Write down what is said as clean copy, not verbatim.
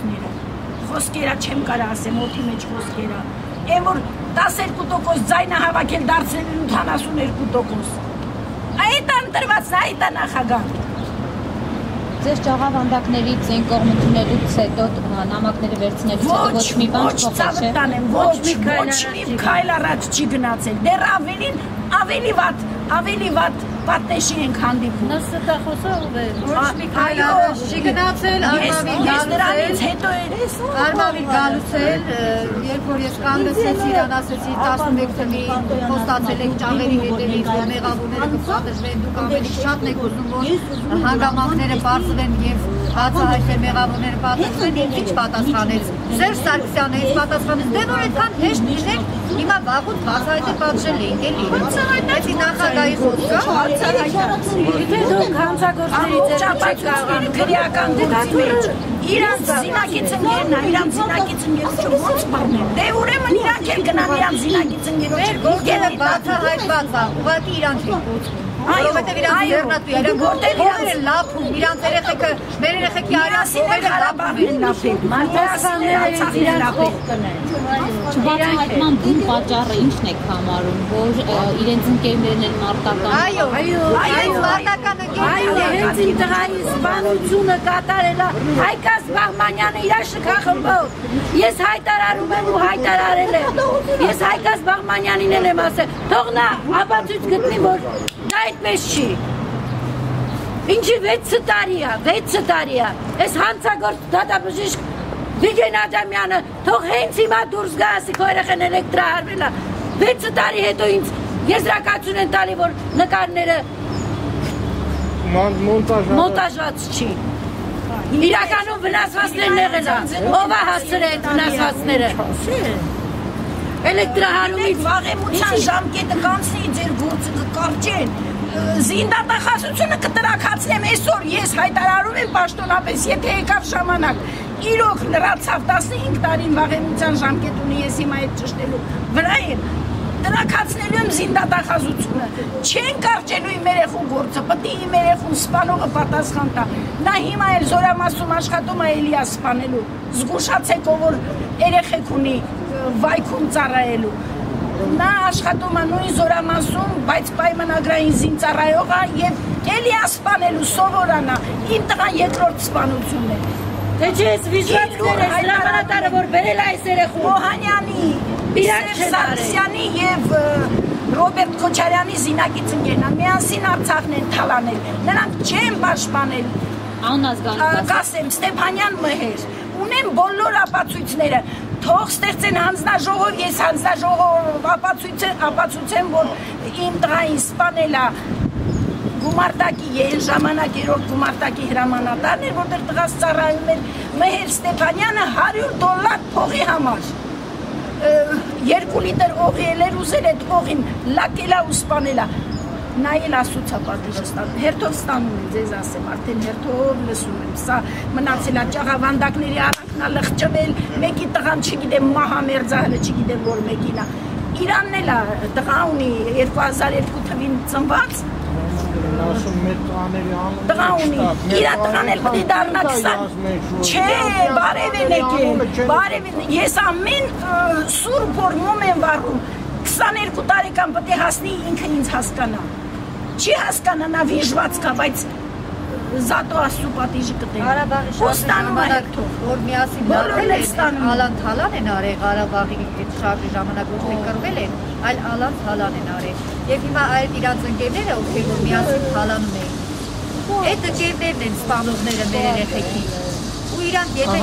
զրույցները։ Խոսքերը չեմ կարող ասեմ, օդի մեջ խոսքերը։ Այն որ 12% ձայնը հավաքել դարձնել 72%։ Այդ ընտրվածն այդ է նախագահ։ Ձեր ճաղավանդակներից այն կողմ ընդունելուց հետո նամակները վերցնելուց հետո ոչ մի բան չփոխել չէ։ Ոչ մի քայլ առաջ չի գնացել։ Դեռ ավելի վատ պատնեշի ենք հանդիպում։ Նա ստախոսա ով է։ Ոչ մի քայլ առաջ չի գնացել, Արմավիր գալուց էլ, երբ որ ես կանգնեցի իրան ասեցի 11 թվականի խոստացել եք ճաղերի հետևից, որ մեղավորները կպատժվեն, դուք ավելի շատն եք ուզում, որ հանգամանքները բարձրեն եւ բացահայտել մեղավորները պատժվեն, ինչ պատասխանեց։ Սերժ Սարգսյանը ինձ պատասխանեց, դե որ այդքան հեշտ լիներ, հիմա վաղուց բացահայտել պատժել էինք էլի։ Էսի նախագահի խոսքը Եթե դուք հանցագործներից եք կարողանում քրեական գործի մեջ իրանց զինակից ընկերն է, իրանց զինակից ընկերոջը ոնց բռնել։ Դե ուրեմն իրանք էլ գնան իրանց զինակից ընկերոջը։ Գողերը բացահայտված է, ուղղակի իրանք են կոչվում։ Որովհետև իրանք ձեռնատու իրանք որտեղ են լափում, իրանք երեխեքը, մեր երեխեքի արասիները լափում են լափել։ Մարտահասանները իրենց լափող կնեն։ Չբացահայտման բուն պատճառը ի՞նչն եք համարում, որ իրենց ընկերներն են մարտական։ Այո, մարտական ընկերները։ Հենց իմ տղայի սպանությունը կատարել է Հայկազ Բաղմանյանը իր շքախմբով։ Ես հայտարարում եմ ու հայտարարել եմ։ Ես Հայկազ Բաղմանյանին եմ ասել, թող նա ապացույց գտնի, որ դա այդպես չի։ Ինչի 6 տարի է, 6 տարի է։ Այս հանցագործ դատաբժիշկ Վիգեն Ադամյանը թող հենց հիմա դուրս գա, ասի քո երեխան էլեկտրահարվել է։ 6 տարի հետո ինձ եզրակացություն են տալի, որ նկարները մոնտաժված չի։ Իրականում վնասվածքներն եղել է։ Ով է հասցրել այդ վնասվածքները։ Էլեկտրահարումից վաղեմության ժամկետը կանցնի ձեր գործը կկարճեն։ Զինդատախազությունը կտրակացնեմ այսօր, ես հայտարարում եմ պաշտոնապես, եթե եկավ ժամանակ, իրոք լրացավ 15 տարին վաղեմության ժամկետ ունի, ես հիմա այդ ճշտելու վրա եմ, տրակացնելու եմ զինդատախազությունը, չեն կարճելու իմ երեխու գործը, պետք է իմ երեխուն սպանողը պատասխան տա, նա հիմա էլ Զորամասում աշխատում է էլի է սպանելու, զգուշացեք ով որ երեխեք ունի վայքում ծառայելու, նա աշխատում է նույն Զորամասում, բայց պայմանագրային զինծառայող է եւ էլի է սպանելու, սովորանա, իմ տղան երկրորդ սպանությունն է։ Թե չէ այս վիժվածքները, հրամանատարը, որ բերել է այս երեխուն Օհանյանի, Սարգսյանի եւ Ռոբերտ Քոչարյանի զինակից ընկերն է, միասին Արցախն են թալանել, նրանք չեն պաշտպանել, կասեմ, Ստեփանյան Մհեր, ունեն բոլոր ապացույցները, թող ստեղծեն հանձնաժողով, ես հանձնաժողով ապացուցեմ, որ իմ տղային սպանել է գումարտակի ժամանակ երրորդ գումարտակի հրամանատարն էր, որտեղ տղաս ծառայում էր Մհեր Ստեփանյանը $100 փողի համար 2 լիտր օղի էր ուզել այդ օղին լակելա ու սպանելա նա էլ ասուցա պատիժը ստանում հերթով ստանում եմ ձեզ ասեմ արդեն հերթով լսում եմ սա մնացել է ճաղավանդակների արանքնա լղճվել մեկի տղան չգիտեմ մահամերձահը չգիտեմ որ մեկին է Իրանն էլ տղա ունի 2002 թվին ծնված տղա ունի իրա տղան էլ պետք է դառնա 20 չէ բարև են եկել բարև ես ամեն սուրբ օրնում եմ վառում 22 տարեկան պետք է հասնի ինքը ինձ հասկանա չի հասկանա նա վիժված կա բայց Զատո ասու պատիժի կտեն Ոստանում է հերթով որ միասին բոլորն էլ ստանում Ալան Թալան են արել Ղարաբաղի շարժի ժամանակ ոչ թե կռվել են այլ Ալան Թալան են արել եւ հիմա այդ իրանց ընկերները ովքեր որ միասին թալանում էին այդ ընկերներն են սպանողները մեր երեխեքի ու իրանք եթե